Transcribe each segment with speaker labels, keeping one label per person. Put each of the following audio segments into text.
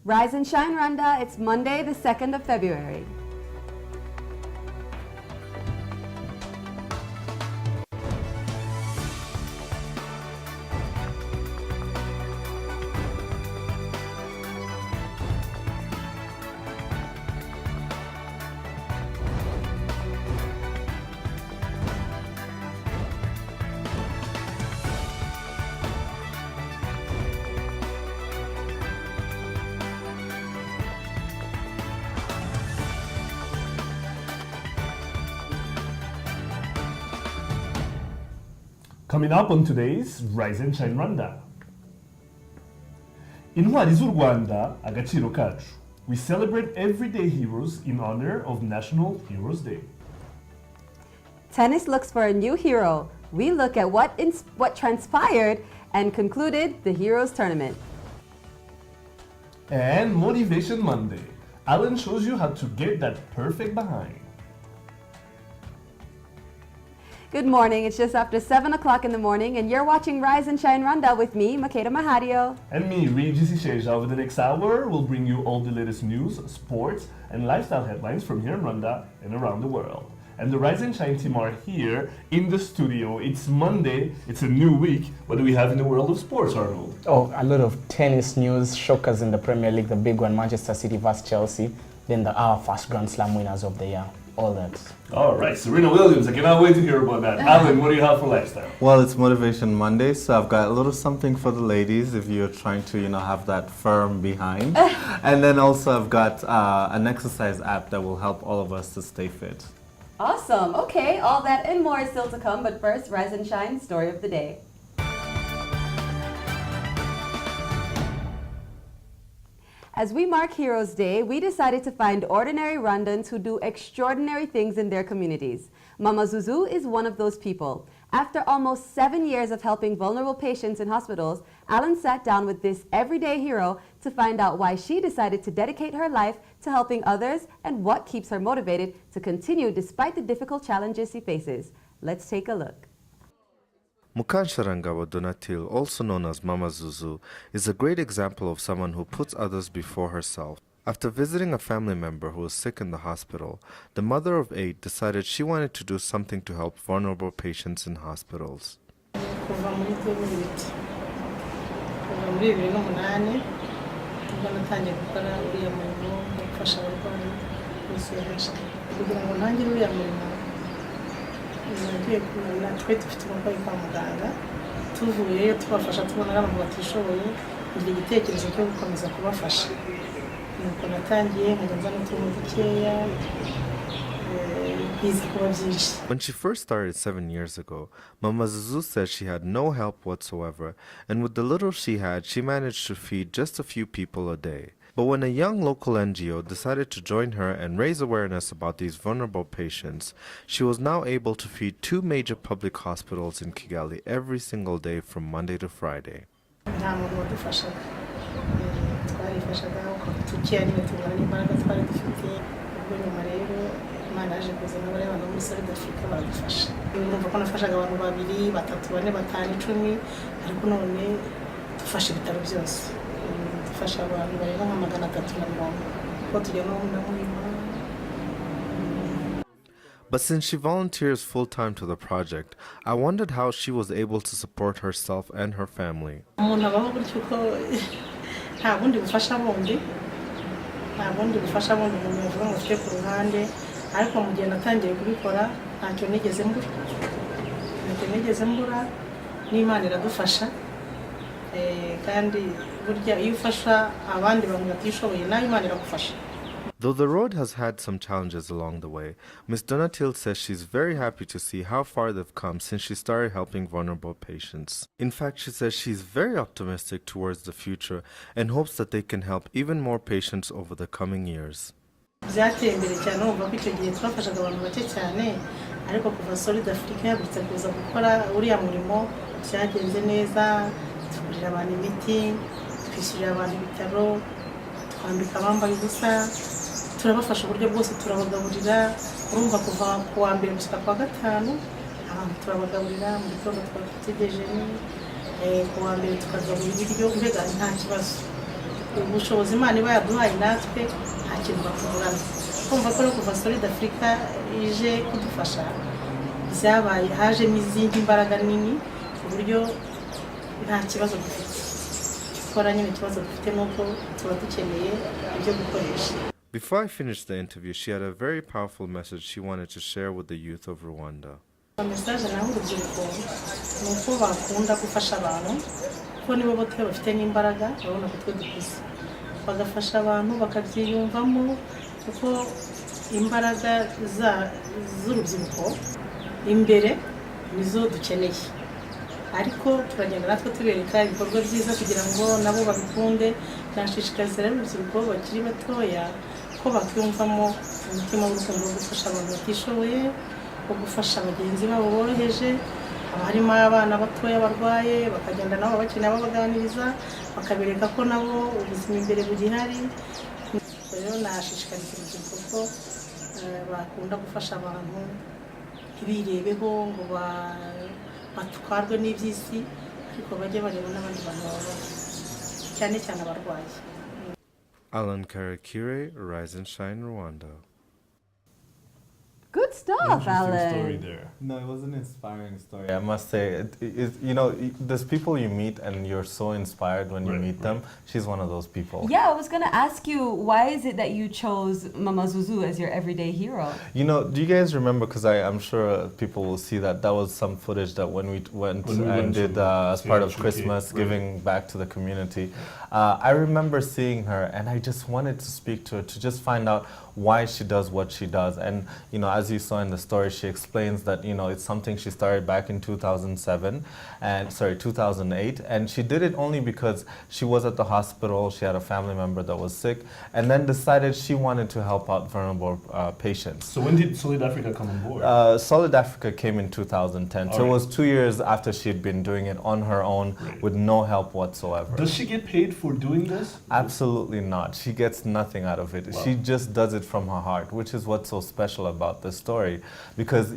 Speaker 1: Rise and shine, Rwanda. It's Monday, the 2nd of February.
Speaker 2: Coming up on today's Rise and Shine Rwanda. Intwari z'u Rwanda, agaciro kacu. We celebrate everyday heroes in honor of National Heroes Day.
Speaker 1: Tennis looks for a new hero. We look at what transpired and concluded the Heroes Tournament.
Speaker 2: And Motivation Monday. Alan shows you how to get that perfect behind.
Speaker 1: Good morning. It's just after 7 o'clock in the morning, and you're watching Rise and Shine Rwanda with me, Makeda Mahadio.
Speaker 2: And me, Regis Isheja. Over the next hour, we'll bring you all the latest news, sports, and lifestyle headlines from here in Rwanda and around the world. And the Rise and Shine team are here in the studio. It's Monday. It's a new week. What do we have in the world of sports, Arnold?
Speaker 3: Oh, a lot of tennis news, shockers in the Premier League, the big one, Manchester City vs Chelsea, then our first Grand Slam winners of the year. All that.
Speaker 2: All right, Serena Williams, I cannot wait to hear about that. Alan, what do you have for lifestyle?
Speaker 4: Well, it's Motivation Monday, so I've got a little something for the ladies if you're trying to, have that firm behind. And then also I've got an exercise app that will help all of us to stay fit.
Speaker 1: Awesome. Okay, all that and more is still to come, but first, Rise and Shine, story of the day. As we mark Heroes Day, we decided to find ordinary Rwandans who do extraordinary things in their communities. Mama Zuzu is one of those people. After almost 7 years of helping vulnerable patients in hospitals, Alan sat down with this everyday hero to find out why she decided to dedicate her life to helping others and what keeps her motivated to continue despite the difficult challenges she faces. Let's take a look.
Speaker 5: Mukansharangabo Donatil, also known as Mama Zuzu, is a great example of someone who puts others before herself. After visiting a family member who was sick in the hospital, the mother of 8 decided she wanted to do something to help vulnerable patients in hospitals.
Speaker 6: twe dufite umurwayi kwa muganga tuvuyeyo tubafasha tubona abantu batishoboye kugira igitekerezo cyo gukomeza kubafasha nuko natangiye nkajya n'utuntu dukeya biza kuba byinshi.
Speaker 5: When she first started 7 years ago, Mama Zuzu said she had no help whatsoever, and with the little she had, she managed to feed just a few people a day. But when a young local NGO decided to join her and raise awareness about these vulnerable patients, she was now able to feed 2 major public hospitals in Kigali every single day from Monday to Friday. But since she volunteers full-time to the project, I wondered how she was able to support herself and her family. Though the road has had some challenges along the way, Ms. Donatil says she's very happy to see how far they've come since she started helping vulnerable patients. In fact, she says she's very optimistic towards the future and hopes that they can help even more patients over the coming years.
Speaker 6: turabafasha uburyo bwose turabagaburira urumva kuva ku wa mbere gushika kwa gatanu abantu turabagaburira mu gitondo twategereje ku wa mbere tukagaburira ibiryo mbega nta kibazo ubushobozi Imana iba yaduhaye natwe nta kintu batugurana kumva ko no kuva Solid Africa ije kudufasha byabaye hajemo izindi mbaraga nini ku buryo nta kibazo dufite gukora nyine ikibazo dufite nuko tuba dukeneye ibyo gukoresha.
Speaker 5: Before I finished the interview, she had a very powerful message she wanted to share with the youth of Rwanda.
Speaker 6: Message naho urubyiruko ni uko bakunda gufasha abantu kuko nibo bote bafite n'imbaraga babona ko twe dukuze bagafasha abantu bakabyiyumvamo kuko imbaraga z'urubyiruko imbere nizo dukeneye ariko turagenda natwe tubereka ibikorwa byiza kugira ngo nabo babikunde cyashishikariza rero urubyiruko bakiri batoya ko bakwiyumvamo umutima w'urukundo wo gufasha abantu batishoboye wo gufasha bagenzi babo boroheje harimo abana batoya barwaye bakagenda nabo bakeneye ababaganiriza bakabereka ko nabo ubuzima imbere bugihari. Rero nashishikariza urubyiruko ko bakunda gufasha abantu ntibirebeho ngo batwarwe n'iby'isi ariko bajye bareba n'abandi bantu bababaye cyane cyane abarwayi.
Speaker 5: Alan Karakire, Rise and Shine, Rwanda.
Speaker 1: Good stuff, Alan.
Speaker 2: Story there.
Speaker 4: No, it was an inspiring story. I must say, there's people you meet and you're so inspired when you meet them. She's one of those people.
Speaker 1: Yeah, I was going to ask you, why is it that you chose Mama Zuzu as your everyday hero?
Speaker 4: Do you guys remember, because I'm sure people will see that was some footage that when we went and did as part of Christmas, giving back to the community. I remember seeing her and I just wanted to speak to her to just find out why she does what she does. And, as you saw in the story, she explains that, it's something she started back in 2008. And she did it only because she was at the hospital, she had a family member that was sick, and then decided she wanted to help out vulnerable patients.
Speaker 2: So when did Solid Africa come on board?
Speaker 4: Solid Africa came in 2010. So it was 2 years after she'd been doing it on her own with no help whatsoever.
Speaker 2: Does she get paid for doing this?
Speaker 4: Absolutely not. She gets nothing out of it. Wow. She just does it from her heart, which is what's so special about this story. Because,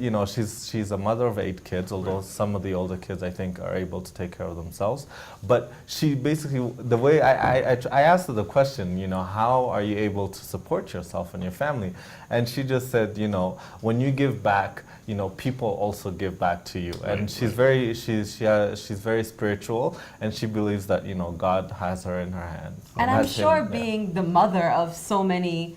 Speaker 4: she's a mother of 8 kids, although some of the older kids, I think, are able to take care of themselves. But she basically, the way I asked her the question, how are you able to support yourself and your family? And she just said, when you give back, people also give back to you. And she's very spiritual, and she believes that, God has her in her hands.
Speaker 1: And I'm sure being the mother of so many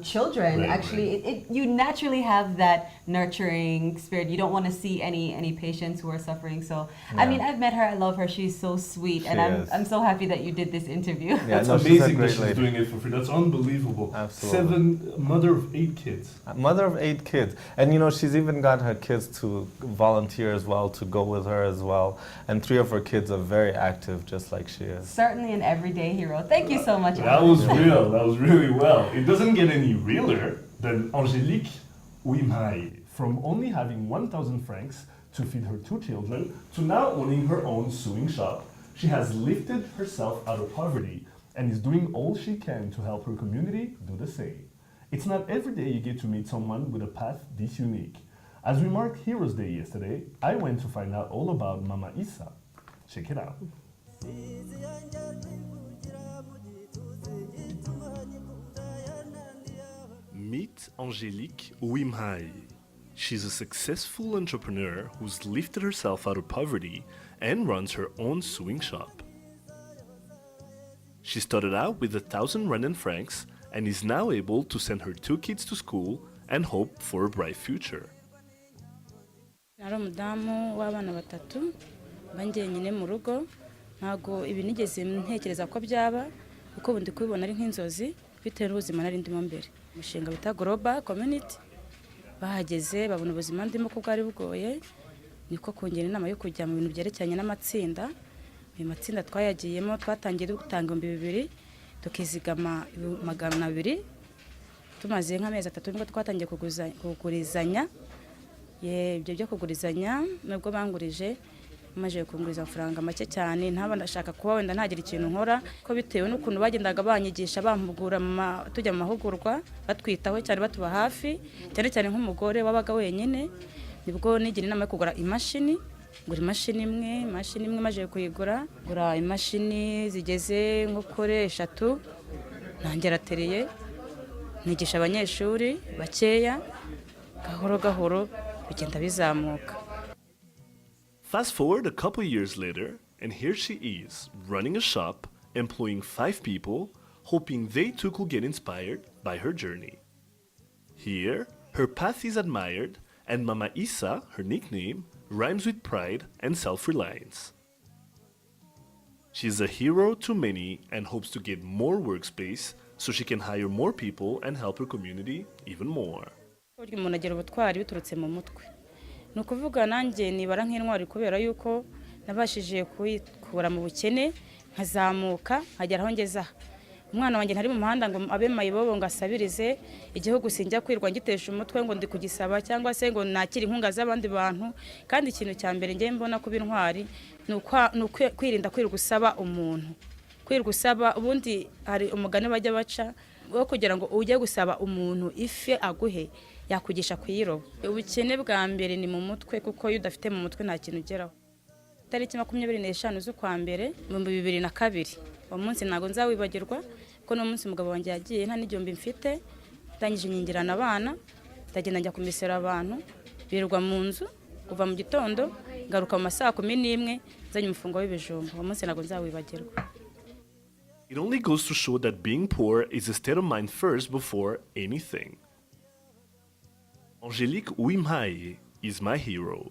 Speaker 1: children, actually, you naturally have that nurturing spirit. You don't want to see any patients who are suffering. So, I mean, I've met her, I love her, she's so sweet. And I'm so happy that you did this interview.
Speaker 2: Yeah, that's amazing that she's doing it for free. That's unbelievable.
Speaker 4: Absolutely.
Speaker 2: Mother of 8 kids.
Speaker 4: Mother of 8 kids. And she's even got her kids to volunteer as well, to go with her as well. And 3 of her kids are very active, just like she is.
Speaker 1: Certainly an everyday hero. Thank you so much.
Speaker 2: That was real. That was really well. It doesn't get any realer than Angélique Ouimhaï. From only having 1,000 francs to feed her 2 children to now owning her own sewing shop, she has lifted herself out of poverty and is doing all she can to help her community do the same. It's not every day you get to meet someone with a path this unique. As we marked Heroes Day yesterday, I went to find out all about Mama Issa. Check it out. Meet Angélique Ouimhaï. She's a successful entrepreneur who's lifted herself out of poverty and runs her own sewing shop. She started out with 1,000 Rwandan francs and is now able to send her 2 kids to school and hope for a bright future.
Speaker 7: Nari umudamu w'abana 3 bangiye nyine mu rugo ntago ibi nigeze ntekereza ko byaba uko bundi kubibona ari nk'inzozi bitewe n'ubuzima nari ndimo mbere. Umushinga bita Global Community bahageze babona ubuzima ndimo ko bwari bugoye niko kongera inama yo kujya mu bintu byerekeranye n'amatsinda. Mu matsinda twayagiyemo twatangiye gutanga 200 tukizigama 200 tumaze nk'amezi 3 nibwo twatangiye kugurizanya. Ibyo byo kugurizanya nubwo bangurije maje kunguriza amafaranga make cyane ntaba ndashaka kuba wenda ntagira ikintu nkora ko bitewe n'ukuntu bagendaga banyigisha bampugura tujya mu mahugurwa batwitaho cyane batuba hafi cyane cyane nk'umugore wabaga wenyine nibwo nigira inama yo kugura imashini ngura imashini imwe maje kuyigura ngura imashini zigeze nko kuri 3 ntangira ateriye nigisha abanyeshuri bakeya gahoro gahoro bigenda bizamuka.
Speaker 2: Fast forward a couple years later, and here she is, running a shop, employing 5 people, hoping they too could get inspired by her journey. Here, her path is admired, and Mama Isa, her nickname, rhymes with pride and self-reliance. She's a hero to many and hopes to get more workspace so she can hire more people and help her community even more.
Speaker 7: Umuntu agira ubutwari biturutse mu mutwe. Nukuvuga nanjye nibara nk'intwari kubera yuko nabashije kwikura mu bukene nkazamuka nkagera aho ngeza. Umwana wanjye ntari mu muhanda ngo abe mayibobo ngasabirize igihugu sinjya kwirwa ngitesha umutwe ngo ndi kugisaba cyangwa se ngo nakira inkunga z'abandi bantu. Kandi ikintu cya mbere ngiye mbona kuba intwari kwirinda kwirugusaba umuntu. Kwirugusaba ubundi hari umugani bajya baca wo kugira ngo ujye gusaba umuntu ife aguhe yakugisha kuyiroba. Ubukene bwa mbere ni mu mutwe kuko iyo udafite mu mutwe nta kintu ugeraho. Tariki 25 z'ukwa mbere mu 2002 uwo munsi ntago nzawibagirwa ko no munsi umugabo wanjye yagiye nta n'igihumbi mfite ndangije nyingirana abana ndagenda njya kumisera abantu birirwa mu nzu kuva mu gitondo ngaruka mu masaha 11 zanye umufungo w'ibijumba uwo munsi ntago nzawibagirwa.
Speaker 2: It only goes to show that being poor is a state of mind first before anything. Angelique Uwimhaye is my hero.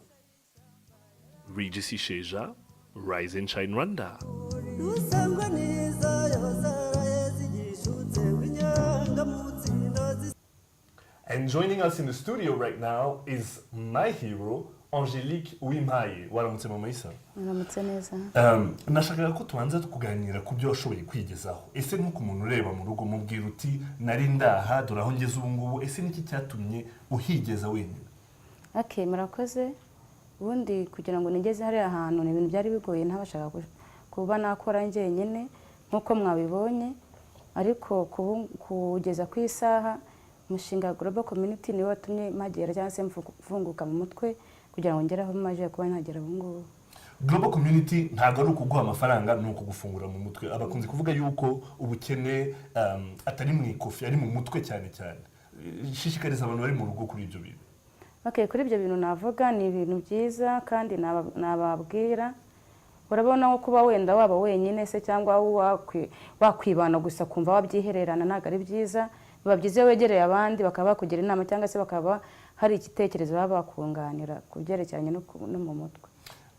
Speaker 2: Regis Isheja, Rise and Shine Rwanda. And joining us in the studio right now is my hero, Angelique Uwimhaye. Waramutse Mama Isa.
Speaker 7: Waramutse neza.
Speaker 2: Nashakaga ko tubanza tukuganira ku byo washoboye kwigezaho. Ese nk'uko umuntu ureba mu rugo mubwira uti nari ndaha dore aho ngeze ubu ngubu, ese niki cyatumye uhigeza wenyine?
Speaker 8: Okay, murakoze. Ubundi kugira ngo nigeze hari ahantu ni ibintu byari bigoye ntabashaka kuba nakora njyenyine nkuko mwabibonye, ariko kugeza ku isaha umushinga Global Community niwe watumye magera cyangwa se mfunguka mu mutwe kugira ngo ngere aho maje kuba ntagera ubu ngubu.
Speaker 2: Global Community ntago ari ukuguha amafaranga ni ukugufungura mu mutwe. Abakunze kuvuga yuko ubukene atari mu ikofi ari mu mutwe cyane cyane. Shishikariza abantu bari mu rugo kuri ibyo bintu.
Speaker 8: Okay, kuri ibyo bintu navuga ni ibintu byiza kandi nababwira. Urabona nko kuba wenda waba wenyine se cyangwa wakwibana gusa kumva wabyihererana ntago ari byiza. Biba byiza wegereye abandi bakaba kugira inama cyangwa se bakaba hari ikitekerezo baba bakunganira kubyerekeranye no mu mutwe.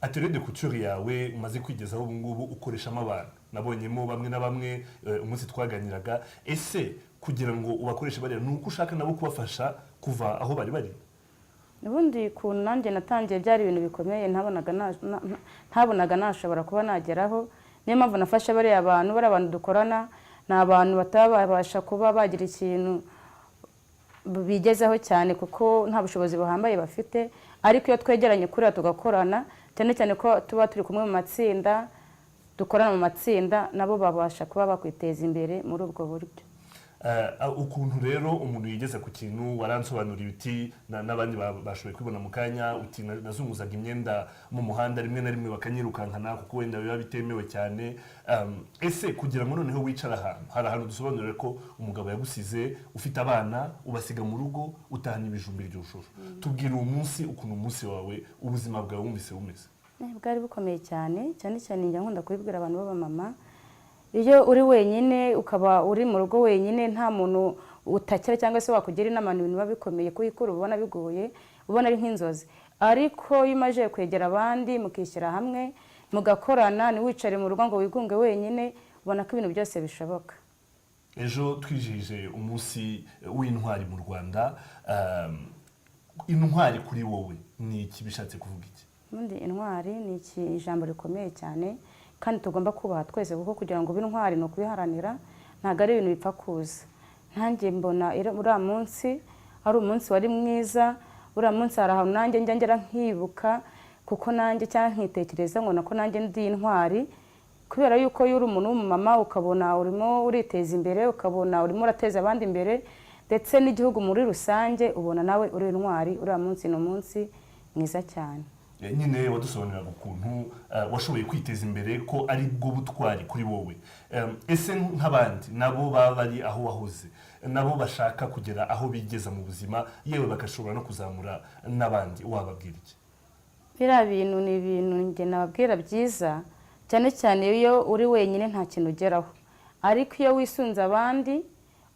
Speaker 2: Atelier de couture yawe umaze kwigezaho ubu ngubu ukoreshamo abantu. Nabonyemo bamwe na bamwe umunsi twaganiraga. Ese kugira ngo ubakoreshe bari nuko ushaka nabo kubafasha kuva aho bari?
Speaker 8: Ubundi ku nanjye natangiye byari ibintu bikomeye ntabonaga nashobora kuba nageraho. Niyo mpamvu nafashe bari abantu dukorana na abantu batabasha kuba bagira ikintu bigezaho cyane kuko nta bushobozi buhambaye bafite, ariko iyo twegeranye kuri tugakorana cyane cyane ko tuba turi kumwe mu matsinda dukorana mu matsinda nabo babasha kuba bakwiteza imbere muri ubwo buryo.
Speaker 2: Ukuntu rero umuntu yigeze ku kintu waransobanura ibiti n'abandi bashoboye kwibona mu kanya uti nazunguzaga imyenda mu muhanda rimwe na rimwe bakanyirukankana kuko wenda biba bitemewe cyane. Ese kugira ngo noneho wicara hari ahantu dusobanurire ko umugabo yagusize ufite abana ubasiga mu rugo utahanye ibijumbi ry'ushuru. Tubwira uwo munsi ukuntu umunsi wawe ubuzima bwawe wumvise bumeze.
Speaker 8: Bwari bukomeye cyane njya nkunda kubibwira abantu baba mama. Iyo uri wenyine ukaba uri mu rugo wenyine nta muntu utakira cyangwa se wakugira inama ibintu biba bikomeye kuyikura ubona bigoye ubona ari nk'inzozi, ariko iyo umaje kwegera abandi mukishyira hamwe mugakorana ntiwicare mu rugo ngo wigunge wenyine ubona ko ibintu byose bishoboka.
Speaker 2: Ejo twijije umunsi w'intwari mu Rwanda. Intwari kuri wowe ni iki bishatse kuvuga iki?
Speaker 8: Ubundi intwari ni ijambo rikomeye cyane kandi tugomba kubaha twese kuko kugira ngo b'intwari no kubiharanira ntago ari ibintu bipfa kuza. Ntangiye mbona uriya munsi ari umunsi wari mwiza, uriya munsi hari ahantu nanjye ngera nkibuka kuko nanjye cyangwa nkitekereza ngo nako nanjye ndi intwari, kubera yuko yuri umuntu w'umumama ukabona urimo uriteza imbere, ukabona urimo urateza abandi imbere ndetse n'igihugu muri rusange ubona nawe uri intwari. Uriya munsi ni umunsi mwiza cyane.
Speaker 2: nyine wadusobanuriraga ukuntu washoboye kwiteza imbere ko ari bwo butwari kuri wowe. Ese nk'abandi nabo baba bari aho wahoze, nabo bashaka kugera aho bigeza mu buzima, yewe bagashobora no kuzamura n'abandi, wababwira iki?
Speaker 8: biriya bintu ni ibintu njye nababwira byiza, cyane cyane iyo uri wenyine nta kintu ugeraho, ariko iyo wisunze abandi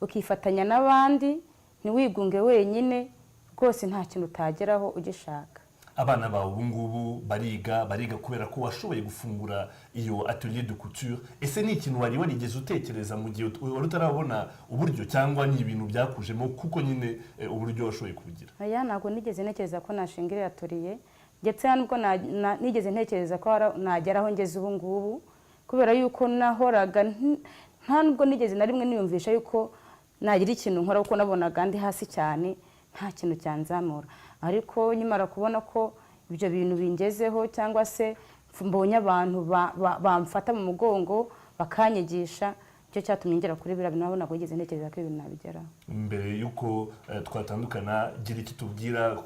Speaker 8: ukifatanya n'abandi ntiwigunge wenyine, rwose nta kintu utageraho ugishaka.
Speaker 2: Abana bawe ubu ngubu bariga kubera ko washoboye gufungura iyo atelier de couture. Ese ni ikintu wari warigeze utekereza mu gihe wari utarabona uburyo, cyangwa ni ibintu byakujemo kuko nyine uburyo washoboye kubugira?
Speaker 8: Aya ntabwo nigeze ntekereza ko nashinga iriya atelier, ndetse nubwo nigeze ntekereza ko nagera aho ngeze ubu ngubu, kubera yuko nahoraga nta nubwo nigeze na rimwe niyumvisha yuko nagira ikintu nkora, kuko nabonaga ndi hasi cyane nta kintu cyanzamura. Ariko nyimara kubona ko ibyo bintu bingezeho, cyangwa se mbonye abantu bamfata mu mugongo bakanyigisha, icyo cyatumye ngera kuri biriya bintu nabona ko nigeze ntekereza ko ibintu nabigeraho.
Speaker 2: Mbere yuko twatandukana, gira iki tubwira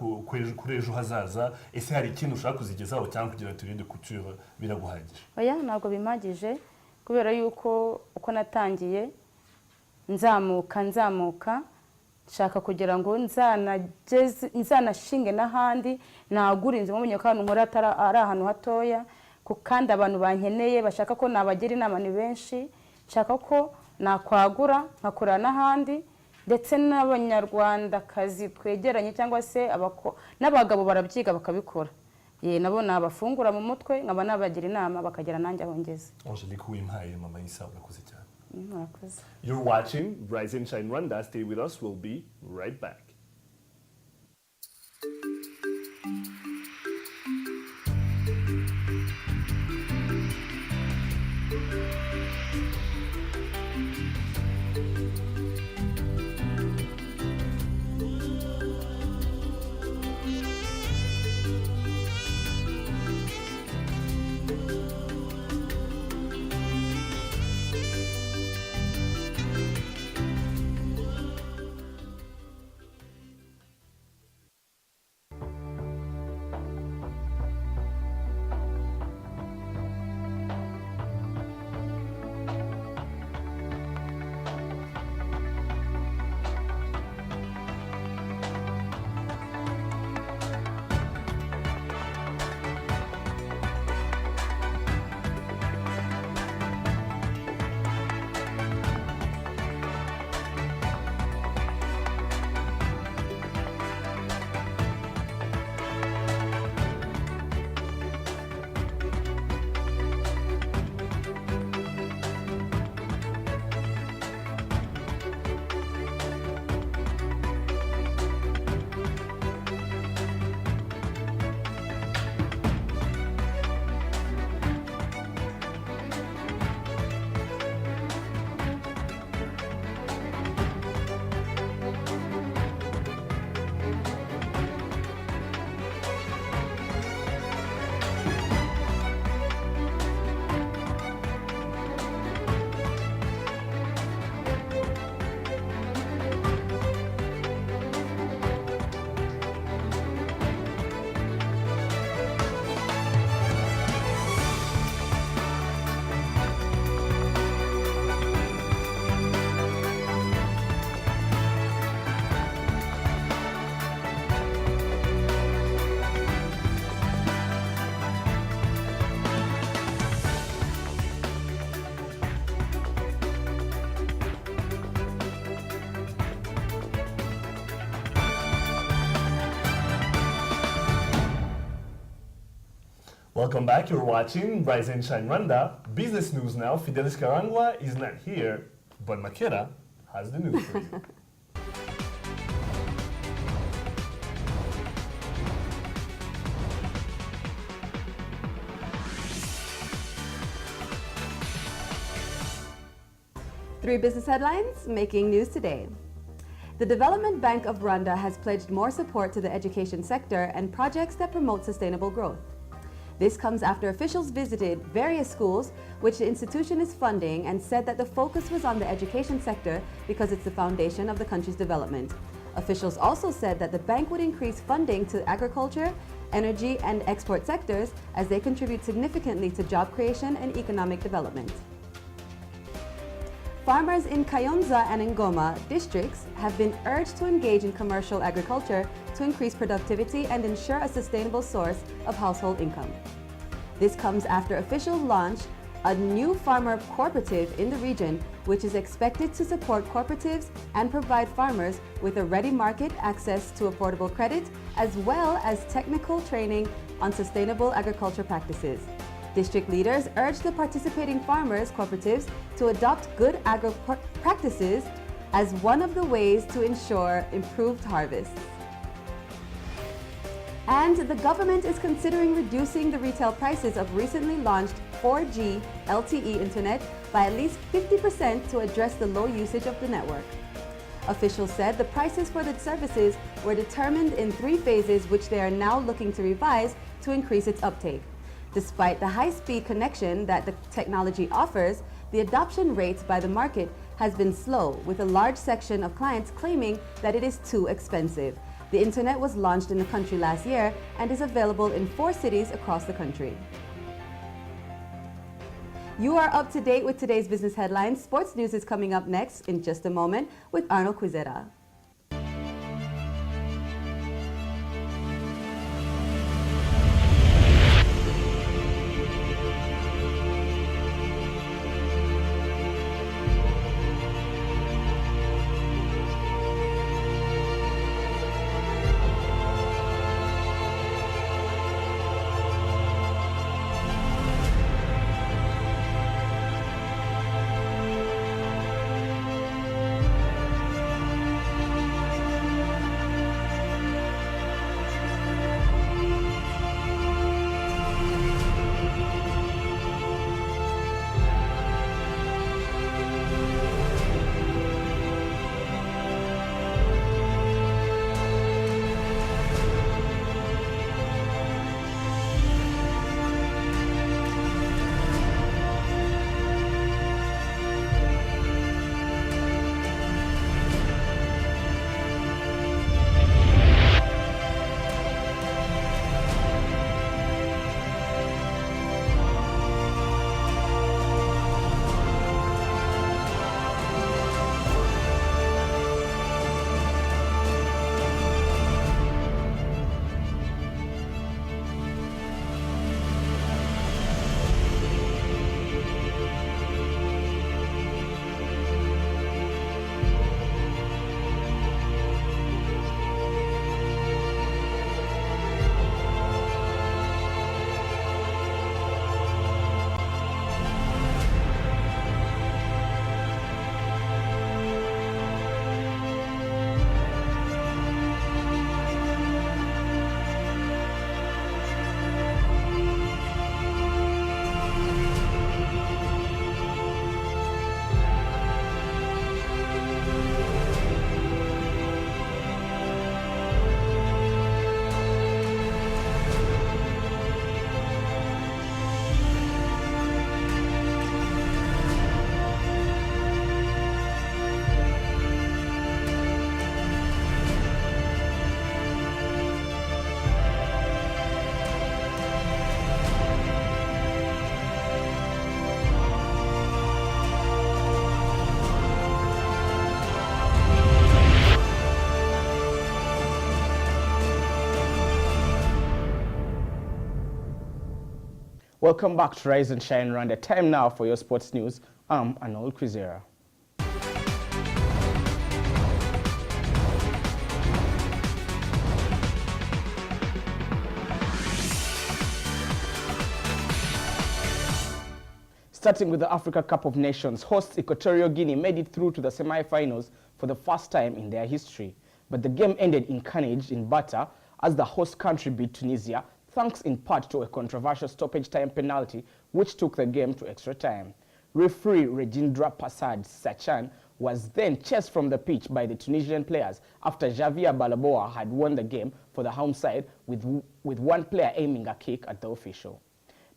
Speaker 2: kuri ejo hazaza. Ese hari ikintu ushaka kuzigezaho cyangwa kugira atelier de couture biraguhagije?
Speaker 8: Oya, ntabwo bimagije, kubera yuko uko natangiye nzamuka nshaka kugira ngo nzanashinge n'ahandi, nagura inzu mumenye ko ahantu nkora ari ahantu hatoya, kandi abantu bankeneye bashaka ko nabagira inama ni benshi. Nshaka ko nakwagura nkakorera n'ahandi, ndetse n'abanyarwandakazi twegeranye cyangwa se n'abagabo barabyiga bakabikora, nabo nabafungura mu mutwe, nkaba nabagira inama bakagera nanjye aho ngeze.
Speaker 2: Angelique Uwimpaye, mama Isa, urakoze cyane.
Speaker 8: Murakoze.
Speaker 2: You're watching Rise and Shine Rwanda. Stay with us. We'll be right back. Welcome back. You're watching Rise and Shine Rwanda. Business news now. Fidelis Karangwa is not here, but Makeda has the news for you.
Speaker 1: Three business headlines making news today. The Development Bank of Rwanda has pledged more support to the education sector and projects that promote sustainable growth. This comes after officials visited various schools which the institution is funding and said that the focus was on the education sector because it's the foundation of the country's development. Officials also said that the bank would increase funding to agriculture energy, and export sectors as they contribute significantly to job creation and economic development. Farmers in Kayonza and Ngoma districts have been urged to engage in commercial agriculture to increase productivity and ensure a sustainable source of household income. This comes after officials launched a new farmer cooperative in the region, which is expected to support cooperatives and provide farmers with a ready market access to affordable credit, as well as technical training on sustainable agriculture practices. District leaders urge the participating farmers cooperatives to adopt good agro practices as one of the ways to ensure improved harvests. And the government is considering reducing the retail prices of recently launched 4G LTE internet by at least 50% to address the low usage of the network. Officials said the prices for the services were determined in 3 phases, which they are now looking to revise to increase its uptake. Despite the high-speed connection that the technology offers, the adoption rate by the market has been slow, with a large section of clients claiming that it is too expensive. The internet was launched in the country last year and is available in 4 cities across the country. You are up to date with today's business headlines. Sports news is coming up next in just a moment with Arnold Quizera.
Speaker 3: Welcome back to Rise and Shine Rwanda. Time now for your sports news. I'm Arnold Quizera. Starting with the Africa Cup of Nations, hosts Equatorial Guinea made it through to the semi-finals for the first time in their history. But the game ended in carnage in Bata as the host country beat Tunisia, thanks in part to a controversial stoppage time penalty which took the game to extra time. Referee Regindra Passad Sachan was then chased from the pitch by the Tunisian players after Javier Balaboa had won the game for the home side with one player aiming a kick at the official.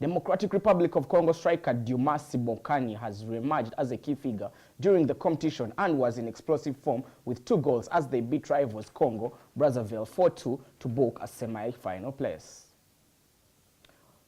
Speaker 3: Democratic Republic of Congo striker Dumasi Bokani has re-emerged as a key figure during the competition and was in explosive form with 2 goals as they beat rivals Congo Brazzaville 4-2 to book a semi-final place.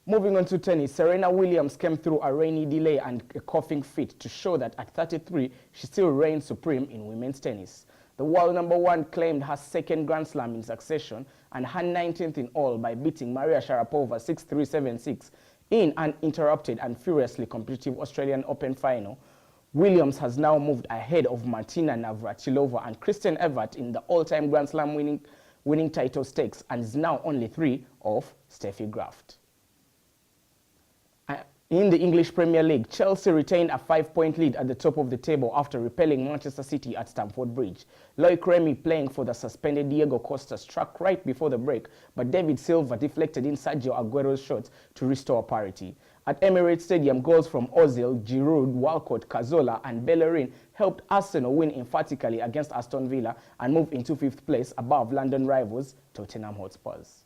Speaker 3: Moving on to tennis, Serena Williams came through a rainy delay and a coughing fit to show that at 33, she still reigns supreme in women's tennis. The world #1 claimed her 2nd Grand Slam in succession and her 19th in all by beating Maria Sharapova 6-3, 7-6 in an interrupted and furiously competitive Australian Open final. Williams has now moved ahead of Martina Navratilova and Kristen Evert in the all-time Grand Slam winning title stakes and is now only 3 of Steffi Graf. In the English Premier League, Chelsea retained a 5-point lead at the top of the table after repelling Manchester City at Stamford Bridge. Loic Remy, playing for the suspended Diego Costa, struck right before the break, but David Silva deflected in Sergio Aguero's shots to restore parity. At Emirates Stadium, goals from Ozil, Giroud, Walcott, Cazorla and Bellerin helped Arsenal win emphatically against Aston Villa and move into 5th place above London rivals Tottenham Hotspurs.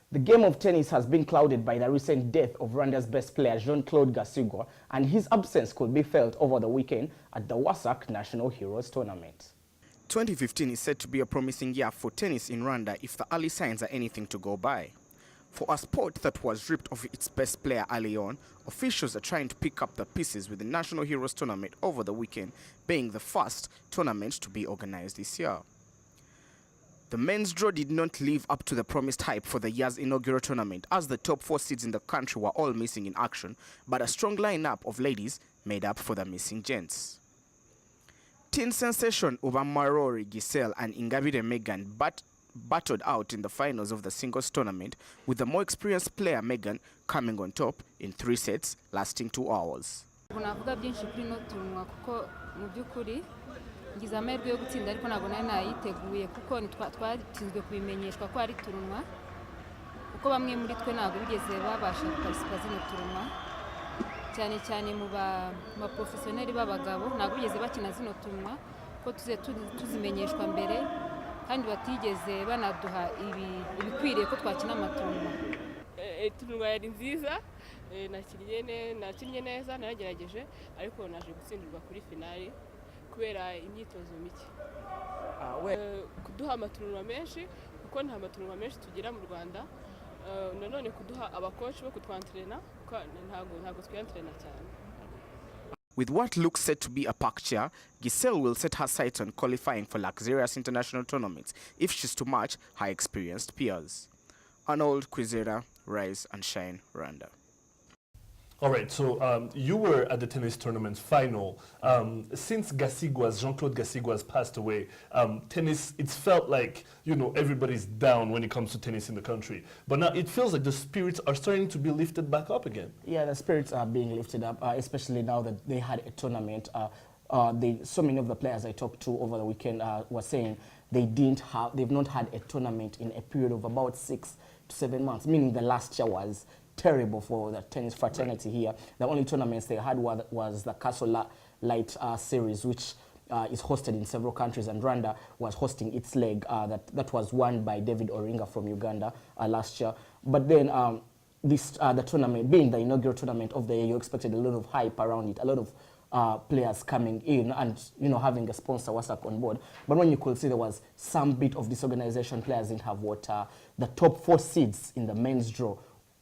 Speaker 3: The game of tennis has been clouded by the recent death of Rwanda's best player Jean-Claude Gasigwa, and his absence could be felt over the weekend at the WASAC National Heroes Tournament.
Speaker 9: 2015 is said to be a promising year for tennis in Rwanda if the early signs are anything to go by. For a sport that was ripped of its best player early on, officials are trying to pick up the pieces with the National Heroes Tournament over the weekend being the first tournament to be organized this year. The men's draw did not live up to the promised hype for the year's inaugural tournament, as the top 4 seeds in the country were all missing in action, but a strong lineup of ladies made up for the missing gents. Teen sensation Ubamarori Giselle and Ingabire Megan battled out in the finals of the singles tournament, with the more experienced player Megan coming on top in 3 sets lasting 2 hours.
Speaker 10: ngize amahirwe yo gutsinda ariko ntabwo nari nayiteguye kuko twatsinzwe kubimenyeshwa ko ari turunwa kuko bamwe muri twe ntabwo bigeze babasha guparticipa zino turunwa cyane cyane mu ba professionnel b'abagabo ntabwo bigeze bakina zino turunwa ko tuzimenyeshwa mbere kandi batigeze banaduha ibikwiriye ko twakina amaturunwa.
Speaker 11: Turunwa yari nziza, nakinnye neza, naragerageje ariko naje gutsindirwa kuri finali kubera imyitozo mike. Kuduha amaturunwa menshi kuko nta maturunwa menshi tugira mu Rwanda, nanone kuduha abakoci bo kutwantrena ntago twantrena cyane.
Speaker 9: With what looks set to be a packed year, Giselle will set her sights on qualifying for luxurious international tournaments if she's to match her experienced peers. Arnold, Kwizera, Rise and Shine, Rwanda.
Speaker 2: All right, so you were at the tennis tournament final. Since Jean-Claude Gasigwa's passed away, tennis, it's felt like, you know, everybody's down when it comes to tennis in the country. But now it feels like the spirits are starting to be lifted back up again.
Speaker 3: Yeah, the spirits are being lifted up, especially now that they had a tournament. So many of the players I talked to over the weekend were saying they've not had a tournament in a period of about 6 to 7 months, meaning the last year was terrible for the tennis fraternity here. The only tournaments they had was the Castle Light series, which is hosted in several countries, and Rwanda was hosting its leg that was won by David Oringa from Uganda last year. But then the tournament, being the inaugural tournament of the year, you expected a lot of hype around it, a lot of players coming in and, you know, having a sponsor WhatsApp on board. But when you could see there was some bit of disorganization, players didn't have water. The top 4 seeds in the men's draw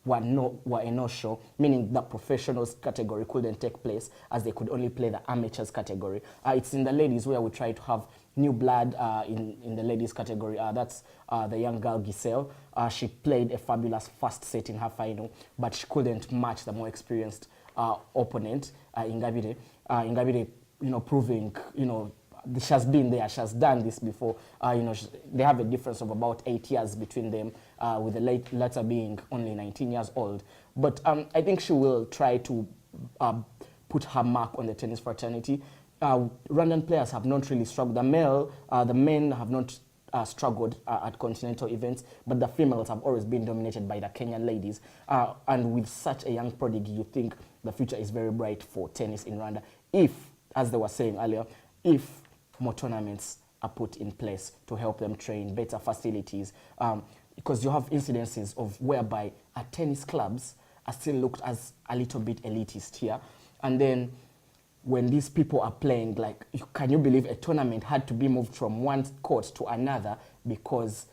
Speaker 3: were a no-show, meaning the professionals category couldn't take place as they could only play the amateurs category. It's in the ladies where we try to have new blood in the ladies category. That's the young girl Giselle. She played a fabulous first set in her final, but she couldn't match the more experienced opponent, Ingabire. Ingabire, you know, proving, you know, she has been there, she has done this before. You know, they have a difference of about 8 years between them, with the latter being only 19 years old. But I think she will try to put her mark on the tennis fraternity. Rwandan players have not really struggled. The men have not struggled at continental events, but the females have always been dominated by the Kenyan ladies. And with such a young prodigy, you think the future is very bright for tennis in Rwanda if, as they were saying earlier, if more tournaments are put in place to help them train, better facilities. because you have incidences of whereby tennis clubs are still looked as a little bit elitist here. And then when these people are playing, like, can you believe a tournament had to be moved from one court to another because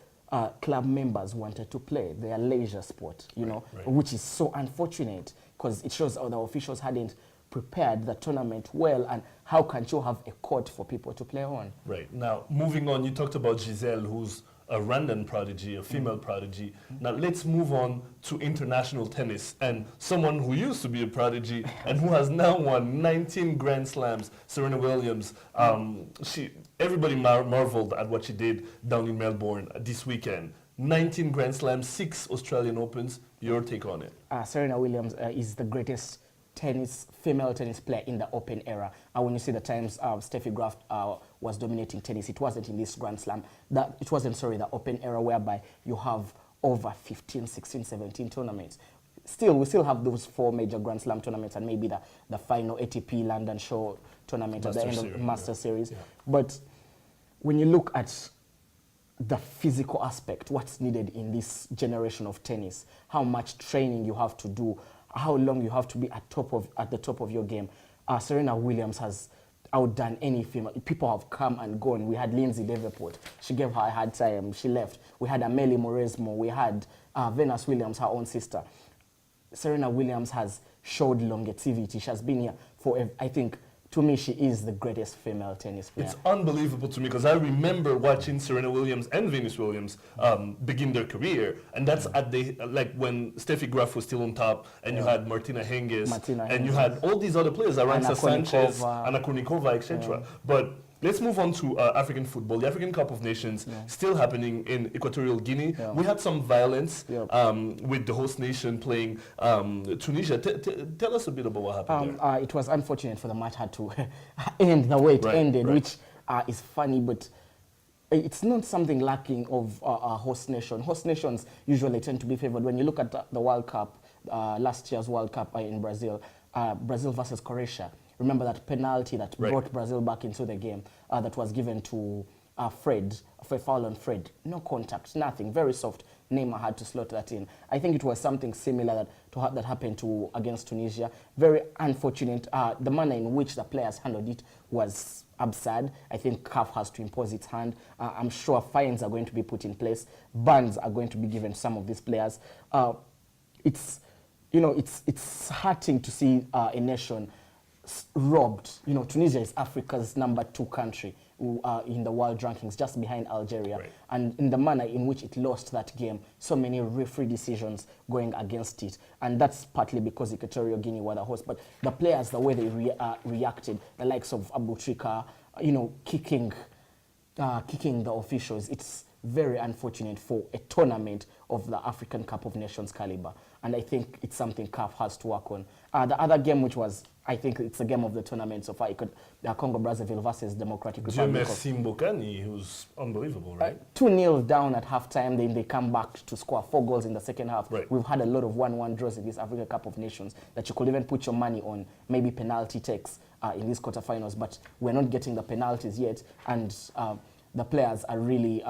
Speaker 3: club members wanted to play their leisure sport, you know, which is so unfortunate because it shows the officials hadn't prepared the tournament well, and how can you have a court for people to play on?
Speaker 2: Right. Now, moving on, you talked about Giselle, who's a Rwandan prodigy, a female prodigy. Now, let's move on to international tennis and someone who used to be a prodigy and who has now won 19 Grand Slams, Serena Williams. Everybody marveled at what she did down in Melbourne this weekend. 19 Grand Slams, 6 Australian Opens. Your take on it?
Speaker 3: Serena Williams is the greatest female tennis player in the Open era. When you see the times Steffi Graf was dominating tennis, it wasn't in this Grand Slam. It wasn't, the Open era, whereby you have over 15, 16, 17 tournaments. We still have those 4 major Grand Slam tournaments and maybe the final ATP London Show tournament at the end of the Master Series. Yeah. But when you look at the physical aspect, what's needed in this generation of tennis, how much training you have to do, how long you have to be at the top of your game. Serena Williams has outdone any female. People have come and gone. We had Lindsay Davenport. She gave her a hard time. She left. We had Amelie Mauresmo. We had Venus Williams, her own sister. Serena Williams has showed longevity. She has been here for, I think, to me, she is the greatest female tennis player.
Speaker 2: It's unbelievable to me because I remember watching Serena Williams and Venus Williams begin their career, and that's at the when Steffi Graf was still on top, and you had Martina Hingis, and you had all these other players, Arantxa Sanchez, Anna Kournikova, etc. But let's move on to African football. The African Cup of Nations still happening in Equatorial Guinea. We had some violence with the host nation playing Tunisia. Tell us a bit about what happened there.
Speaker 3: It was unfortunate for the match had to end the way it ended, which is funny, but it's not something lacking of a host nation. Host nations usually tend to be favored. When you look at the World Cup, last year's World Cup in Brazil, Brazil versus Croatia, remember that penalty that brought Brazil back into the game that was given to Fred, for a foul on Fred. No contact, nothing, very soft. Neymar had to slot that in. I think it was something similar that happened against Tunisia. Very unfortunate. The manner in which the players handled it was absurd. I think CAF has to impose its hand. I'm sure fines are going to be put in place. Bans are going to be given to some of these players. It's hurting to see a nation robbed. Tunisia is Africa's #2 country in the world rankings, just behind Algeria. And in the manner in which it lost that game, so many referee decisions going against it. And that's partly because Equatorial Guinea were the host. But the players, the way they reacted, the likes of Abu Trika, kicking the officials, it's very unfortunate for a tournament of the African Cup of Nations caliber. And I think it's something CAF has to work on. The other game, which was, I think it's a game of the tournament so far, Congo-Brazzaville versus Democratic Republic of
Speaker 2: Congo. Mbokani, who's unbelievable, right?
Speaker 3: 2-0 down at halftime, then they come back to score 4 goals in the second half. We've had a lot of 1-1 draws in this Africa Cup of Nations that you could even put your money on, maybe penalty takes in these quarterfinals, but we're not getting the penalties yet, and the players are really,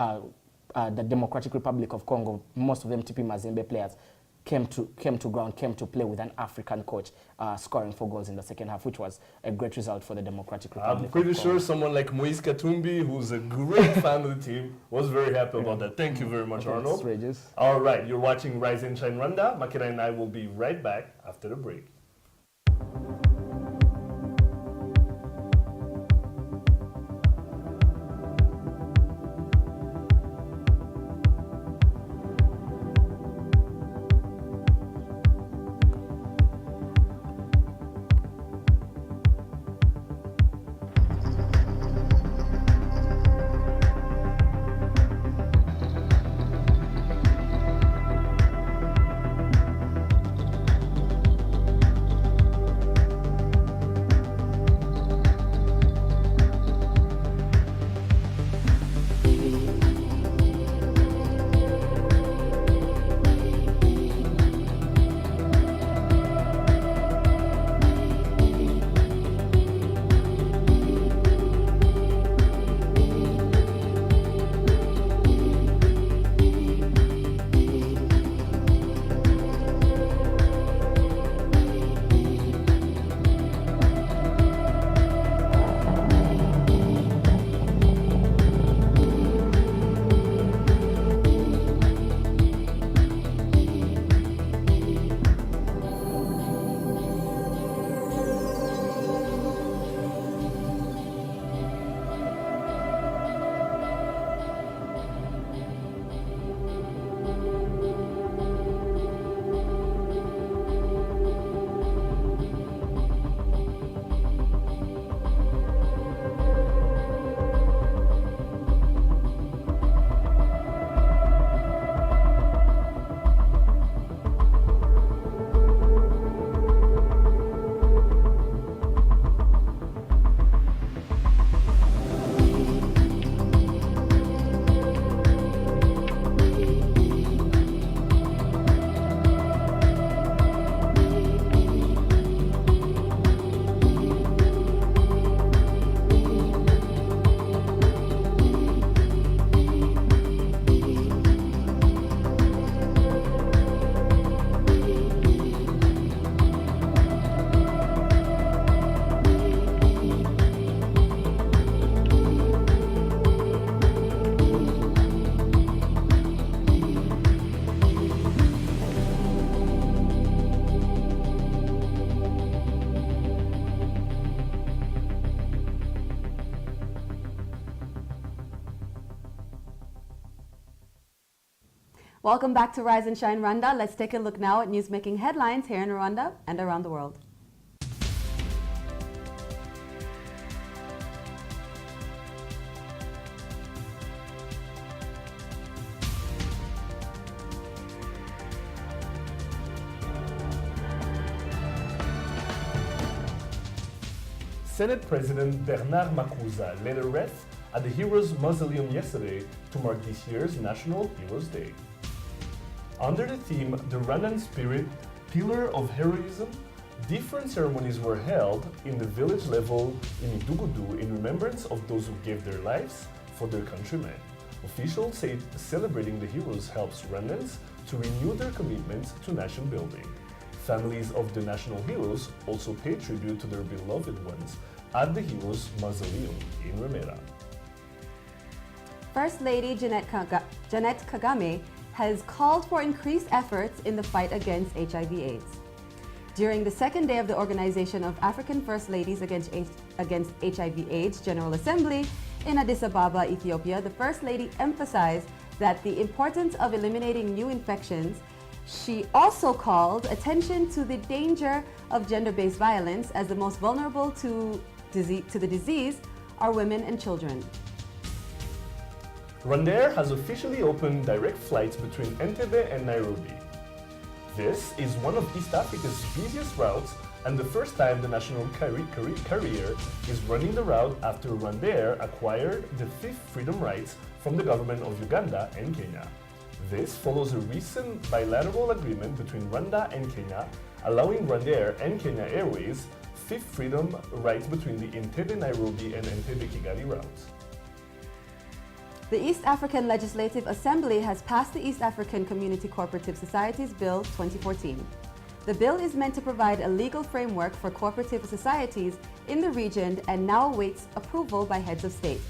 Speaker 3: the Democratic Republic of Congo, most of them TP Mazembe players, came to play with an African coach, scoring 4 goals in the second half, which was a great result for the Democratic Republic.
Speaker 2: I'm pretty sure someone like Moise Katumbi, who's a great fan of the team, was very happy about that. Thank you very much, Arnold. All right, you're watching Rise and Shine Rwanda. Makena and I will be right back after the break.
Speaker 1: Welcome back to Rise and Shine Rwanda. Let's take a look now at news-making headlines here in Rwanda and around the world.
Speaker 2: Senate President Bernard Makuza laid a wreath at the Heroes Mausoleum yesterday to mark this year's National Heroes Day. Under the theme, The Rwandan Spirit, Pillar of Heroism, different ceremonies were held in the village level in Midugudu in remembrance of those who gave their lives for their countrymen. Officials say celebrating the heroes helps Rwandans to renew their commitment to nation building. Families of the national heroes also pay tribute to their beloved ones at the Heroes Mausoleum in Remera.
Speaker 1: First Lady Jeanette Kagame has called for increased efforts in the fight against HIV/AIDS. During the second day of the Organization of African First Ladies Against HIV/AIDS General Assembly in Addis Ababa, Ethiopia, the First Lady emphasized that the importance of eliminating new infections. She also called attention to the danger of gender-based violence, as the most vulnerable to the disease are women and children.
Speaker 2: Rwandair has officially opened direct flights between Entebbe and Nairobi. This is one of East Africa's busiest routes and the first time the national carrier is running the route after Rwandair acquired the fifth freedom rights from the government of Uganda and Kenya. This follows a recent bilateral agreement between Rwanda and Kenya, allowing Rwandair and Kenya Airways fifth freedom rights between the Entebbe-Nairobi and Entebbe-Kigali routes.
Speaker 1: The East African Legislative Assembly has passed the East African Community Cooperative Societies Bill 2014. The bill is meant to provide a legal framework for cooperative societies in the region and now awaits approval by heads of state.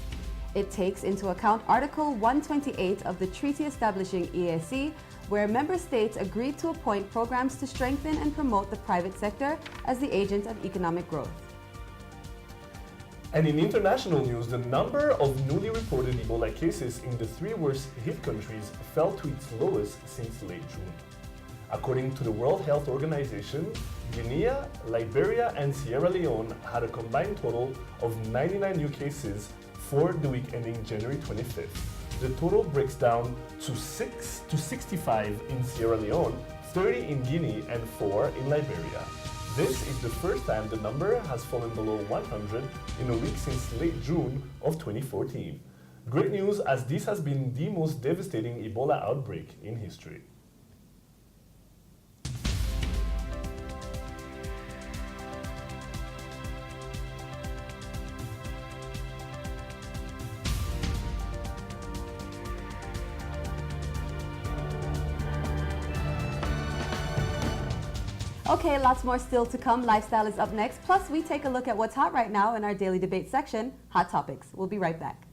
Speaker 1: It takes into account Article 128 of the treaty establishing EAC, where member states agreed to appoint programs to strengthen and promote the private sector as the agent of economic growth.
Speaker 2: And in international news, the number of newly reported Ebola cases in the three worst hit countries fell to its lowest since late June. According to the World Health Organization, Guinea, Liberia, and Sierra Leone had a combined total of 99 new cases for the week ending January 25th. The total breaks down to 65 in Sierra Leone, 30 in Guinea, and 4 in Liberia. This is the first time the number has fallen below 100 in a week since late June of 2014. Great news, as this has been the most devastating Ebola outbreak in history.
Speaker 1: Okay, lots more still to come. Lifestyle is up next. Plus, we take a look at what's hot right now in our daily debate section, Hot Topics. We'll be right back.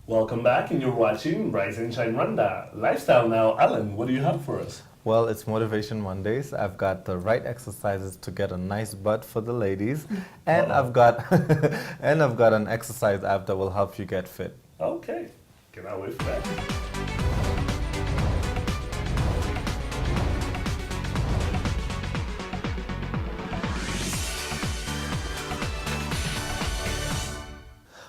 Speaker 2: Welcome back, and you're watching Rise and Shine Rwanda. Lifestyle now. Alan, what do you have for us?
Speaker 4: Well, it's Motivation Mondays. I've got the right exercises to get a nice butt for the ladies, and I've got an exercise app that will help you get fit.
Speaker 2: Okay, cannot wait for that.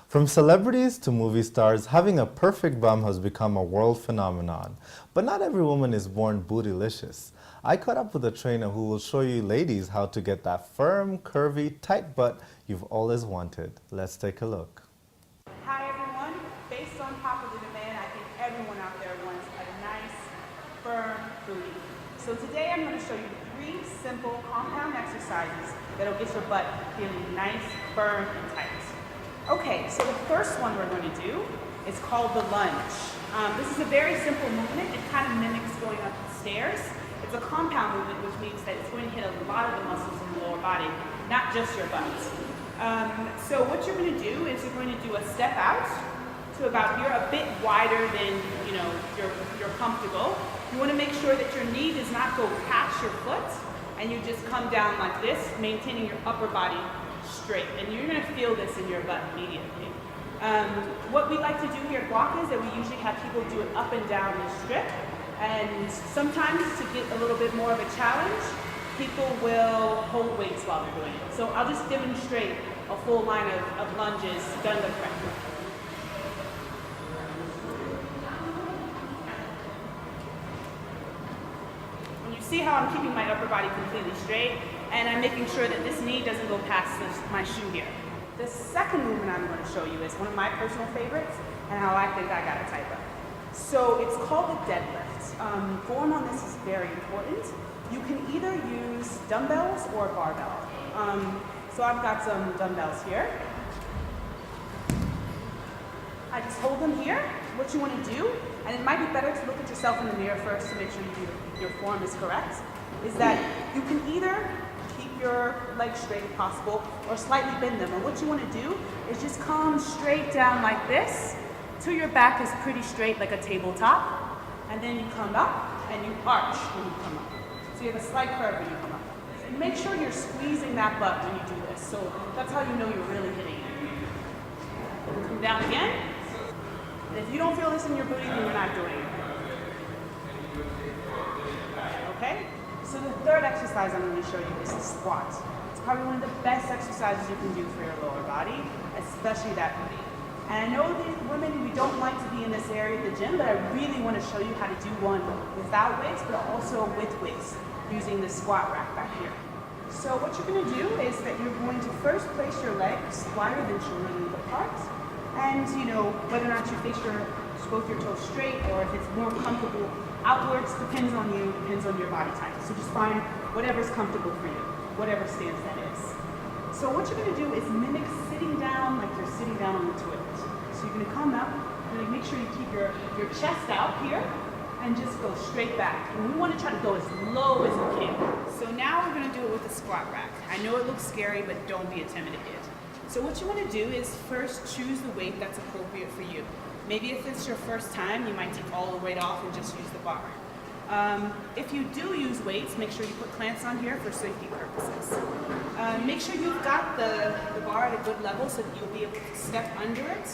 Speaker 4: From celebrities to movie stars, having a perfect bum has become a world phenomenon. But not every woman is born bootylicious. I caught up with a trainer who will show you ladies how to get that firm, curvy, tight butt you've always wanted. Let's take a look.
Speaker 12: Hi everyone. Based on popular demand, I think everyone out there wants a nice, firm booty. So today I'm going to show you 3 simple compound exercises that'll get your butt feeling nice, firm, and tight. Okay, so the first one we're going to do It's called the lunge. This is a very simple movement. It kind of mimics going up the stairs. It's a compound movement, which means that it's going to hit a lot of the muscles in the lower body, not just your butt. So what you're going to do is you're going to do a step out to about here, a bit wider than you're comfortable. You want to make sure that your knee does not go past your foot, and you just come down like this, maintaining your upper body straight. And you're going to feel this in your butt immediately. What we like to do here at Guac is that we usually have people do it up and down the strip. And sometimes to get a little bit more of a challenge, people will hold weights while they're doing it. So I'll just demonstrate a full line of lunges done the correct way. See how I'm keeping my upper body completely straight, and I'm making sure that this knee doesn't go past my shoe here. The second movement I'm going to show you is one of my personal favorites, and how I think I got a type up. So it's called the deadlift. Form on this is very important. You can either use dumbbells or barbell. So I've got some dumbbells here. I just hold them here. What you want to do, and it might be better to look at yourself in the mirror first to make sure your form is correct, is that you can either keep your legs straight if possible or slightly bend them. And what you want to do is just come straight down like this till your back is pretty straight like a tabletop. And then you come up and you arch when you come up. So you have a slight curve when you come up. And make sure you're squeezing that butt when you do this. So that's how you know you're really hitting it. Come down again. And if you don't feel this in your booty, then you're not doing it. Okay? So the third exercise I'm going to show you is the squat. It's probably one of the best exercises you can do for your lower body, especially that booty. And I know that women, we don't like to be in this area at the gym, but I really want to show you how to do one without weights, but also with weights, using the squat rack back here. So what you're going to do is that you're going to first place your legs wider than shoulder width apart. And whether or not you face both your toes straight, or if it's more comfortable outwards, depends on you, depends on your body type. So just find whatever's comfortable for you, whatever stance that is. So what you're going to do is mimic sitting down like you're sitting down on the toilet. So you're going to come up, you're going to make sure you keep your chest out here, and just go straight back. And we want to try to go as low as we can. So now we're going to do it with the squat rack. I know it looks scary, but don't be intimidated. So what you want to do is first choose the weight that's appropriate for you. Maybe if it's your first time, you might take all the weight off and just use the bar. If you do use weights, make sure you put clamps on here for safety purposes. Make sure you've got the bar at a good level so that you'll be able to step under it.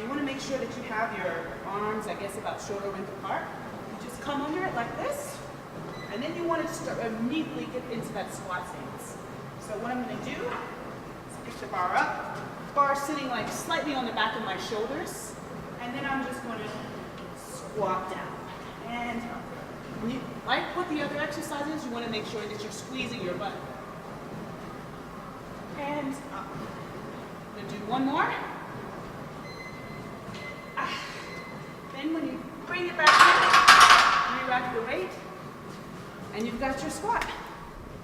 Speaker 12: You want to make sure that you have your arms, I guess, about shoulder width apart. You just come under it like this, and then you want to start immediately get into that squat stance. So what I'm going to do, pick the bar up, bar sitting like slightly on the back of my shoulders, and then I'm just going to squat down. And when you, like with the other exercises, you want to make sure that you're squeezing your butt. And up. I'm going to do one more. Then when you bring it back in, re-rack the weight, and you've got your squat.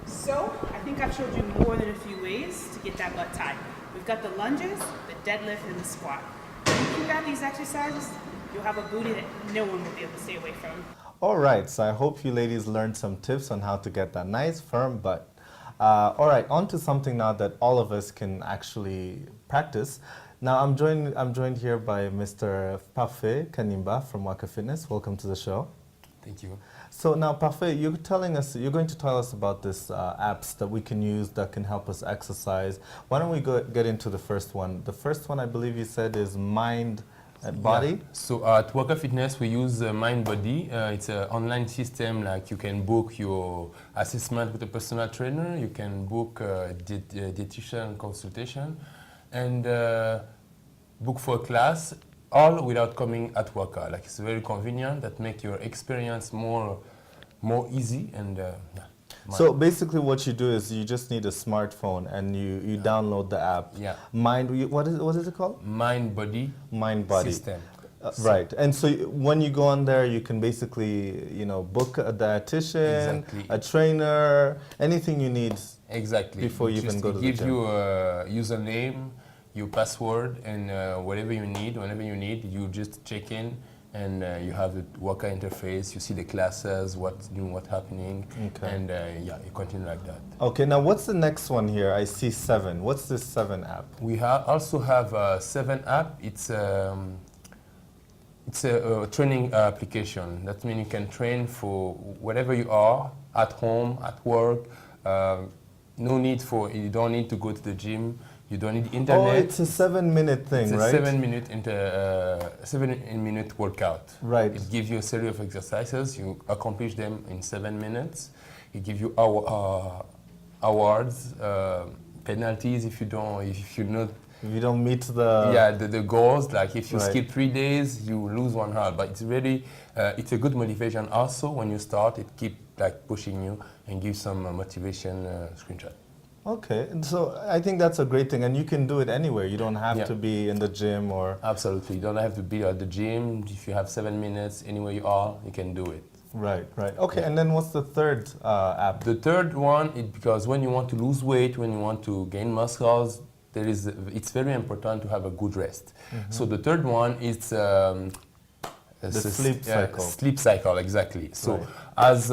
Speaker 12: So, I think I've showed you more than a few ways to get that butt tight. We've got the lunges, the deadlift, and the squat. If you got these exercises, you'll have a booty that no one will be able to stay away from.
Speaker 4: All right, so I hope you ladies learned some tips on how to get that nice, firm butt. All right, on to something now that all of us can actually practice. Now, I'm joined here by Mr. Parfait Kanimba from Waka Fitness. Welcome to the show.
Speaker 13: Thank you.
Speaker 4: So now, Parfait, you're going to tell us about this apps that we can use that can help us exercise. Why don't we get into the first one? The first one, I believe you said, is Mind and Body.
Speaker 13: Yeah. So at Waka Fitness, we use Mind Body. It's an online system. Like you can book your assessment with a personal trainer. You can book a dietitian consultation, and book for a class, all without coming at Waka. Like it's very convenient. That make your experience more easy and.
Speaker 4: So basically, what you do is you just need a smartphone and you download the app.
Speaker 13: Yeah.
Speaker 4: What is it called?
Speaker 13: Mind Body.
Speaker 4: Mind Body.
Speaker 13: System.
Speaker 4: Right, and so when you go on there, you can basically book a dietitian, a trainer, anything you need.
Speaker 13: Exactly.
Speaker 4: Before you even go to the gym.
Speaker 13: It gives you a username. your password, and whatever you need, whenever you need, you just check in, and you have the worker interface. You see the classes, what's new, what's happening, and yeah, you continue like that.
Speaker 4: Okay, now what's the next one here? I see 7. What's this 7 app?
Speaker 13: We also have 7 app. It's a training application. That means you can train for whatever you are, at home, at work. No need for, you don't need to go to the gym. You don't need internet.
Speaker 4: Oh, it's a 7-minute thing,
Speaker 13: it's
Speaker 4: right?
Speaker 13: It's a 7-minute workout.
Speaker 4: Right.
Speaker 13: It gives you a series of exercises. You accomplish them in 7 minutes. It gives you awards, penalties if you don't
Speaker 4: meet the
Speaker 13: goals. Like if you
Speaker 4: right.
Speaker 13: skip 3 days, you lose 1 hour. But it's really it's a good motivation. Also, when you start, it keeps like pushing you and gives some motivation screenshot.
Speaker 4: Okay, and so I think that's a great thing, and you can do it anywhere. You don't have to be in the gym or...
Speaker 13: Absolutely, you don't have to be at the gym. If you have 7 minutes, anywhere you are, you can do it.
Speaker 4: Right, right. Okay, and then what's the third app?
Speaker 13: The third one is because when you want to lose weight, when you want to gain muscles, it's very important to have a good rest. So the third one is
Speaker 4: the sleep cycle.
Speaker 13: Sleep cycle, exactly. So
Speaker 4: right.
Speaker 13: As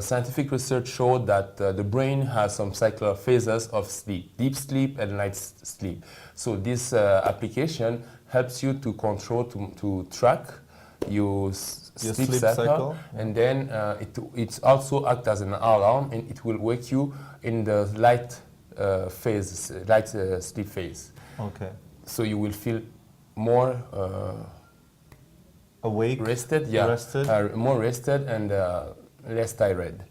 Speaker 13: scientific research showed that the brain has some cyclical phases of sleep, deep sleep and light sleep. So this application helps you to control, to track your sleep cycle. And then it also acts as an alarm, and it will wake you in the light sleep phase.
Speaker 4: Okay.
Speaker 13: So you will feel more
Speaker 4: awake,
Speaker 13: rested, more rested and less tired.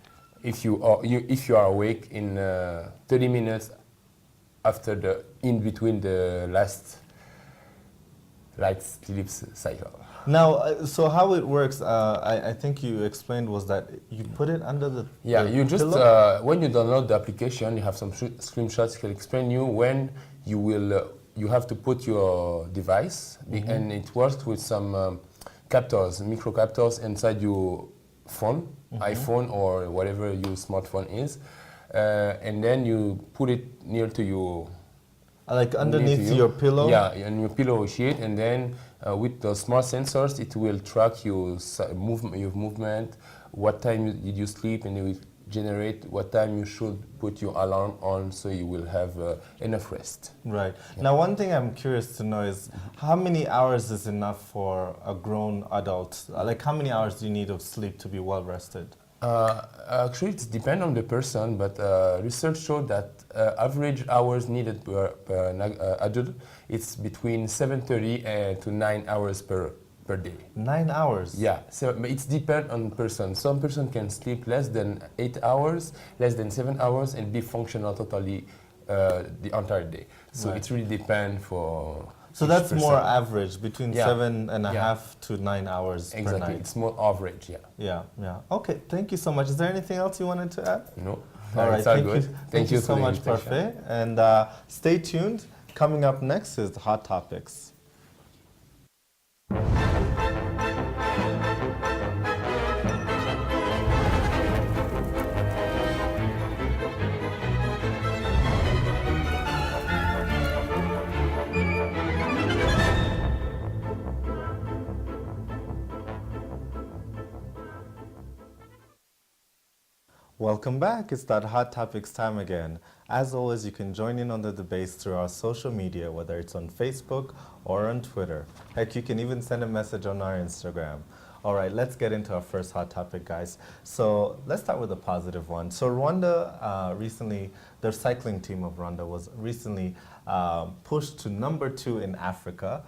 Speaker 13: If you are awake in 30 minutes after in between the last light sleep cycle.
Speaker 4: Now, so how it works, I think you explained was that you put it under the
Speaker 13: you just when you download the application, you have some screenshots. Can explain you when you will you have to put your device, and it works with some captors, micro captors inside your phone, iPhone or whatever your smartphone is, and then you put it near to your
Speaker 4: like underneath your pillow.
Speaker 13: Yeah, and your pillow sheet, and then with the smart sensors, it will track your movement, what time did you sleep, and it will generate what time you should put your alarm on, so you will have enough rest.
Speaker 4: Right. Yeah. Now, one thing I'm curious to know is how many hours is enough for a grown adult? Like, how many hours do you need of sleep to be well rested?
Speaker 13: Actually, it depends on the person, but research showed that average hours needed per adult, it's between 7:30 to 9 hours per day. 9 hours? Yeah, so it depends on person. Some person can sleep less than 8 hours, less than 7 hours, and be functional totally the entire day. So it really depends for
Speaker 4: So that's person. More average, between 7.5 to 9 hours per night.
Speaker 13: Exactly, it's more average,
Speaker 4: Yeah. Okay, thank you so much. Is there anything else you wanted to add?
Speaker 13: No.
Speaker 4: All right, thank you so much, Parfait. And stay tuned. Coming up next is the Hot Topics. Welcome back. It's that Hot Topics time again. As always, you can join in on the debates through our social media, whether it's on Facebook or on Twitter. Heck, you can even send a message on our Instagram. All right, let's get into our first hot topic, guys. So let's start with a positive one. So Rwanda recently, their cycling team of Rwanda was recently pushed to number 2 in Africa.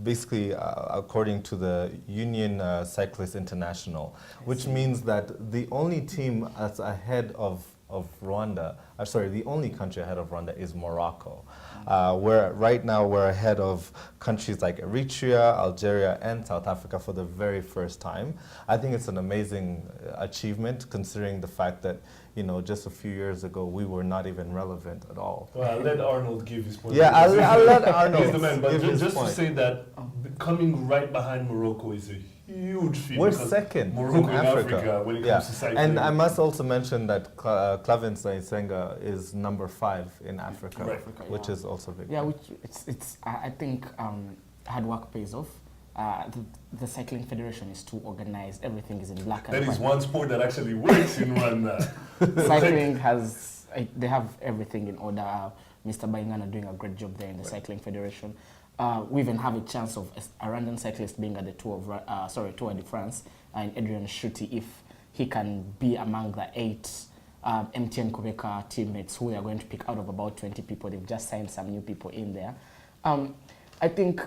Speaker 4: Basically, according to the Union Cyclists International, which means that the only team that's ahead of Rwanda, the only country ahead of Rwanda is Morocco. Where right now we're ahead of countries like Eritrea, Algeria, and South Africa for the very first time. I think it's an amazing achievement, considering the fact that, you know, just a few years ago we were not even relevant at all.
Speaker 2: Well, I'll let Arnold give his point.
Speaker 4: Yeah, I'll let Arnold
Speaker 2: He's the man. But
Speaker 4: give his
Speaker 2: just
Speaker 4: point.
Speaker 2: to say that coming right behind Morocco is a huge feat.
Speaker 4: We're
Speaker 2: because
Speaker 4: second
Speaker 2: Morocco
Speaker 4: in Africa.
Speaker 2: when it comes to cycling.
Speaker 4: And I must also mention that Clavin Senga is number 5 in Africa, which is also big.
Speaker 3: Yeah, which I think hard work pays off. The Cycling Federation is too organized. Everything is in black and white.
Speaker 2: That is one sport that actually works in Rwanda.
Speaker 3: Cycling they have everything in order. Mr. Baingana doing a great job there in the Cycling Federation. We even have a chance of a Rwandan cyclist being at the Tour de France, and Adrian Shuti, if he can be among the 8 MTN Kubeka teammates who they are going to pick out of about 20 people. They've just signed some new people in there. I think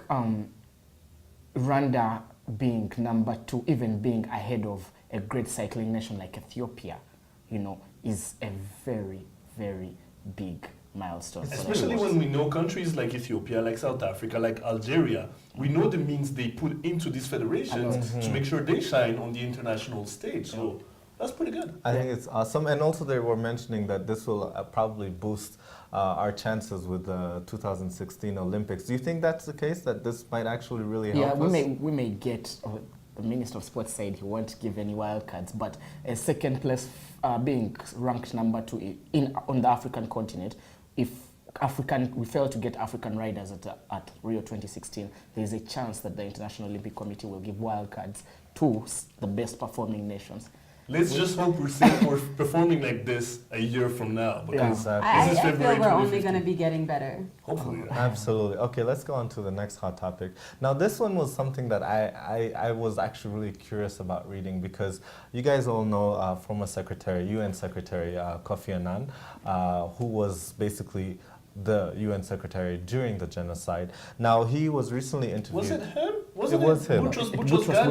Speaker 3: Rwanda being number 2, even being ahead of a great cycling nation like Ethiopia, is a very, very big milestone.
Speaker 2: Especially when we know countries like Ethiopia, like South Africa, like Algeria, we know the means they put into these federations to make sure they shine on the international stage. So that's pretty good.
Speaker 4: I think it's awesome. And also they were mentioning that this will probably boost our chances with the 2016 Olympics. Do you think that's the case, that this might actually really help us?
Speaker 3: We may get, the Minister of Sports said he won't give any wild cards, but a second place being ranked number 2 on the African continent, if we fail to get African riders at Rio 2016, there's a chance that the International Olympic Committee will give wild cards to the best performing nations.
Speaker 2: Let's just hope we're performing like this a year from now. Because
Speaker 1: I feel we're only going to be getting better.
Speaker 2: Hopefully.
Speaker 4: Absolutely. Okay, let's go on to the next hot topic. Now, this one was something that I was actually really curious about reading, because you guys all know former UN Secretary Kofi Annan, who was basically the UN Secretary during the genocide. Now, he was recently interviewed.
Speaker 2: Was it him?
Speaker 4: It was him.
Speaker 2: It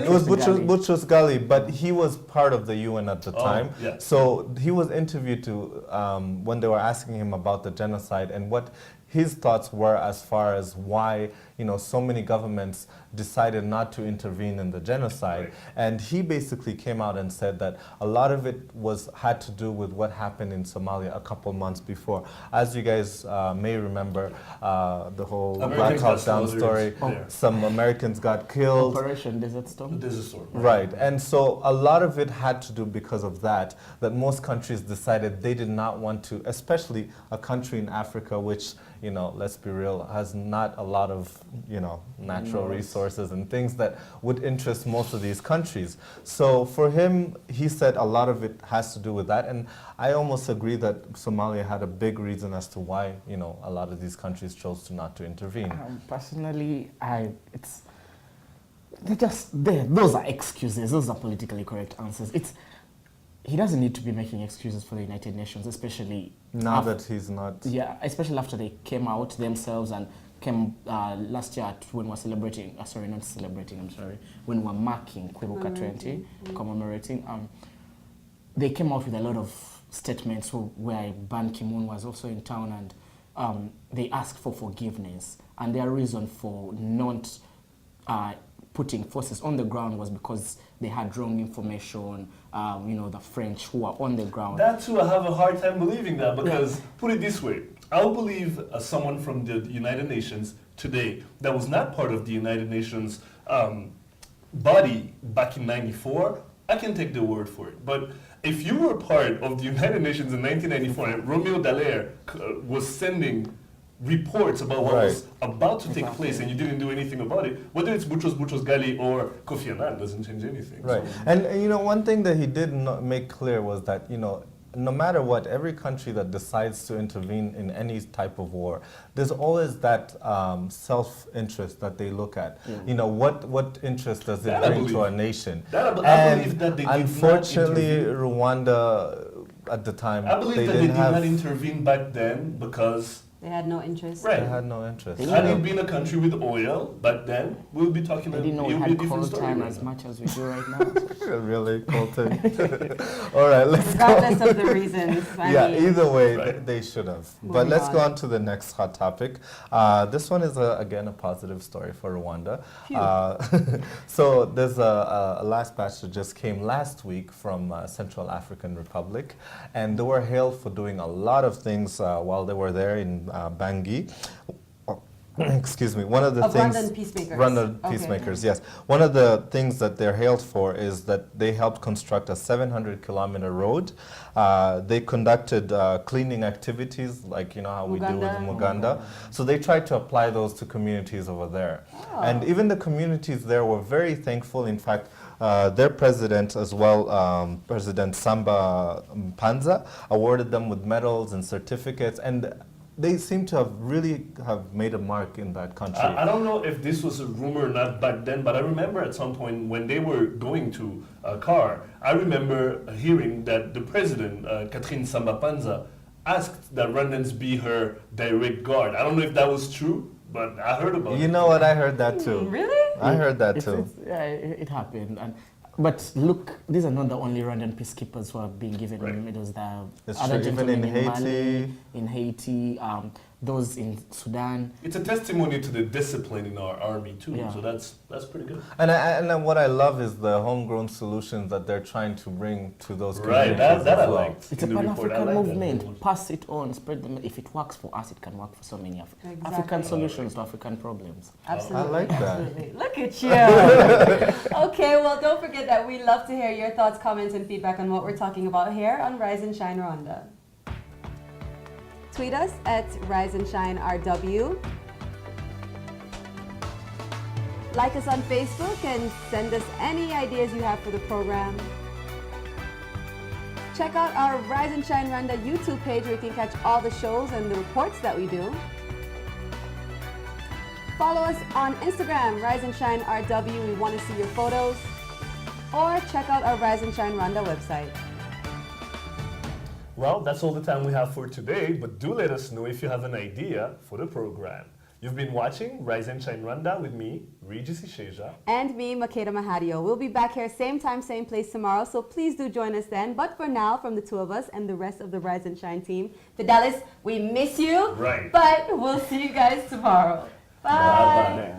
Speaker 4: was Boutros Ghali, but he was part of the UN at the time.
Speaker 2: Yeah.
Speaker 4: So he was interviewed when they were asking him about the genocide and what his thoughts were as far as why so many governments decided not to intervene in the genocide.
Speaker 2: Right.
Speaker 4: And he basically came out and said that a lot of it had to do with what happened in Somalia a couple months before. As you guys may remember, the whole Black Hawk Down story, some Americans got killed.
Speaker 3: Operation Desert Storm.
Speaker 2: Desert Storm.
Speaker 4: Right, and so a lot of it had to do because of that most countries decided they did not want to, especially a country in Africa which, let's be real, has not a lot of, natural resources and things that would interest most of these countries. So for him, he said a lot of it has to do with that, and I almost agree that Somalia had a big reason as to why, a lot of these countries chose to not to intervene.
Speaker 3: Personally, those are excuses. Those are politically correct answers. He doesn't need to be making excuses for the United Nations, especially
Speaker 4: now that he's not.
Speaker 3: Yeah, especially after they came out themselves and came last year when we were celebrating. When we were marking Kwibuka 20, commemorating. They came out with a lot of statements where Ban Ki-moon was also in town, and they asked for forgiveness. And their reason for not putting forces on the ground was because they had wrong information, the French who were on the ground.
Speaker 2: That too, I have a hard time believing that, because, put it this way, I'll believe someone from the United Nations today that was not part of the United Nations body back in '94, I can take the word for it. But if you were part of the United Nations in 1994 and Romeo Dallaire was sending reports about what was about to take place and you didn't do anything about it, whether it's Boutros Ghali or Kofi Annan, doesn't change anything.
Speaker 4: Right.
Speaker 2: So.
Speaker 4: And one thing that he did make clear was that, no matter what, every country that decides to intervene in any type of war, there's always that self-interest that they look at. What interest does it bring to our nation?
Speaker 2: I believe that they did
Speaker 4: unfortunately, Rwanda at the time,
Speaker 2: I believe that they did not intervene back then because
Speaker 1: they had no interest.
Speaker 2: Right.
Speaker 4: They had no interest.
Speaker 2: Had it been a country with oil back then, we'll be talking about
Speaker 3: it would be a different story time as much as we do right now.
Speaker 4: Really, Colton. All right, let's
Speaker 1: regardless of the reasons. I mean,
Speaker 4: either way, they should have. But let's go on to the next hot topic. This one is, again, a positive story for Rwanda. So there's a last batch that just came last week from Central African Republic, and they were hailed for doing a lot of things while they were there in Bangui. excuse me, one of the
Speaker 1: Of
Speaker 4: things...
Speaker 1: Rwandan peacemakers.
Speaker 4: Rwandan
Speaker 1: Okay.
Speaker 4: peacemakers, yes. One of the things that they're hailed for is that they helped construct a 700-kilometer road. They conducted cleaning activities, like, you know, how we do with Muganda. So they tried to apply those to communities over there.
Speaker 1: Oh.
Speaker 4: And even the communities there were very thankful. In fact, their president as well, President Samba Panza, awarded them with medals and certificates, and they seem to have really made a mark in that country.
Speaker 2: I don't know if this was a rumor or not back then, but I remember at some point when they were going to Car, I remember hearing that the president, Catherine Samba Panza, asked that Rwandans be her direct guard. I don't know if that was true, but I heard about it.
Speaker 4: You know what? I heard that too.
Speaker 1: Really?
Speaker 4: I heard that too.
Speaker 3: Yeah, it happened. But look, these are not the only Rwandan peacekeepers who have been given medals. There are other gentlemen in Mali, in Haiti, those in Sudan.
Speaker 2: It's a testimony to the discipline in our army too,
Speaker 3: Yeah.
Speaker 2: so that's pretty good.
Speaker 4: And what I love is the homegrown solutions that they're trying to bring to those communities.
Speaker 2: Right, that I
Speaker 4: as well.
Speaker 2: liked.
Speaker 3: It's a Pan-African movement. Pass it on, spread them. If it works for us, it can work for so many African solutions to African problems.
Speaker 1: Absolutely.
Speaker 4: I like that.
Speaker 1: Absolutely. Look at you. Okay, well, don't forget that we love to hear your thoughts, comments, and feedback on what we're talking about here on Rise and Shine Rwanda. Tweet us at Rise and Shine RW. Like us on Facebook and send us any ideas you have for the program. Check out our Rise and Shine Rwanda YouTube page where you can catch all the shows and the reports that we do. Follow us on Instagram, Rise and Shine RW. We want to see your photos. Or check out our Rise and Shine Rwanda website.
Speaker 2: Well, that's all the time we have for today, but do let us know if you have an idea for the program. You've been watching Rise and Shine Rwanda with me, Regis Isheja.
Speaker 1: And me, Makeda Mahadio. We'll be back here same time, same place tomorrow, so please do join us then. But for now, from the two of us and the rest of the Rise and Shine team, Fidelis, we miss you.
Speaker 2: Right.
Speaker 1: But we'll see you guys tomorrow. Bye.
Speaker 2: Bye.